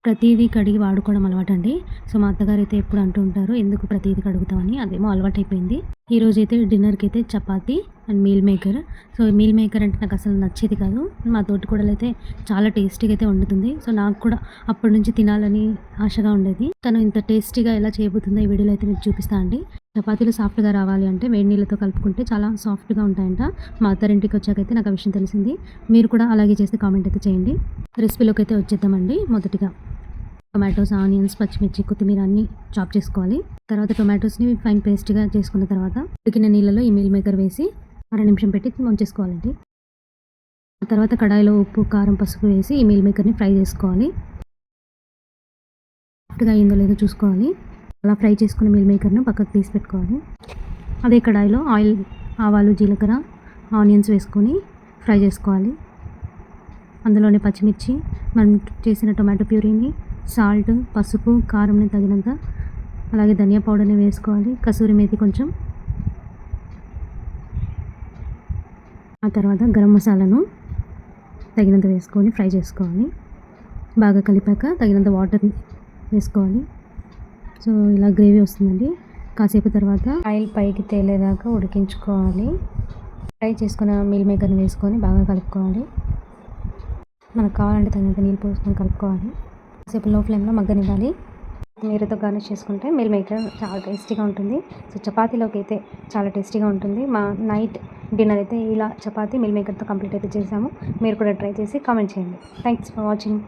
ప్రతీదీ కడిగి వాడుకోవడం అలవాటండి. సో, మా అత్తగారైతే ఎప్పుడు అంటూ ఉంటారు, "ఎందుకు ప్రతీదీ కడుగుతావని?" అదేమో అలవాటైపోయింది. ఈరోజైతే డిన్నర్‌కైతే chapati and meal maker. So, meal maker అంటే నాకసలు నచ్చేది కాదు. మా తోటికోడలైతే చాలా టేస్టీగా అయితే వండుతుంది. సో, నాకు కూడా అప్పటి నుంచి తినాలని ఆశగా ఉండేది. తను ఇంత టేస్టీగా ఎలా చేయబోతుందో ఈ వీడియోలో అయితే మీకు చూపిస్తా అండి. చపాతీలు సాఫ్ట్‌గా రావాలి అంటే వేడి నీళ్ళతో కలుపుకుంటే చాలా సాఫ్ట్‌గా ఉంటాయంట. మా అత్తారింటికి వచ్చాకైతే నాకు ఆ విషయం తెలిసింది. మీరు కూడా అలాగే చేస్తే కామెంట్ అయితే చేయండి. రెసిపీలోకి అయితే వచ్చేద్దామండి. మొదటిగా టొమాటోస్, ఆనియన్స్, పచ్చిమిర్చి, కొత్తిమీర అన్నీ చాప్ చేసుకోవాలి. తర్వాత టొమాటోస్‌ని ఫైన్ పేస్ట్‌గా చేసుకున్న తర్వాత ఉడికిన నీళ్ళలో ఈ మీల్ మేకర్ వేసి అర నిమిషం పెట్టి ఉంచేసుకోవాలండి. తర్వాత కడాయిలో ఉప్పు, కారం, పసుపు వేసి ఈ మీల్ మేకర్‌ని ఫ్రై చేసుకోవాలి. సాఫ్ట్‌గా అయిందో లేదో చూసుకోవాలి. అలా ఫ్రై చేసుకున్న మీల్ మేకర్‌ను పక్కకు తీసి పెట్టుకోవాలి. అదే కడాయిలో ఆయిల్, ఆవాలు, జీలకర్ర, ఆనియన్స్ వేసుకొని ఫ్రై చేసుకోవాలి. అందులోనే పచ్చిమిర్చి, మనం చేసిన టొమాటో ప్యూరీని, సాల్ట్, పసుపు, కారంని తగినంత, అలాగే ధనియా పౌడర్ని వేసుకోవాలి. కసూరి మేతి కొంచెం, ఆ తర్వాత గరం మసాలాను తగినంత వేసుకొని ఫ్రై చేసుకోవాలి. బాగా కలిపాక తగినంత వాటర్ని వేసుకోవాలి. సో, ఇలా గ్రేవీ వస్తుందండి. కాసేపు తర్వాత ఆయిల్ పైకి తేలేదాకా ఉడికించుకోవాలి. ఫ్రై చేసుకున్న మీల్ మేకర్ని వేసుకొని బాగా కలుపుకోవాలి. మనకు కావాలంటే తగినంత నీళ్ళు పోసుకొని కలుపుకోవాలి. కాసేపు లో ఫ్లేమ్లో మగ్గనివ్వాలి. కొత్తిమీరతో గార్నిష్ చేసుకుంటే మీల్ మేకర్ చాలా టేస్టీగా ఉంటుంది. సో, చపాతీలోకి అయితే చాలా టేస్టీగా ఉంటుంది. మా నైట్ డిన్నర్ అయితే ఇలా చపాతీ మీల్ మేకర్తో కంప్లీట్ అయితే చేసాము. మీరు కూడా ట్రై చేసి కామెంట్ చేయండి. Thanks for watching.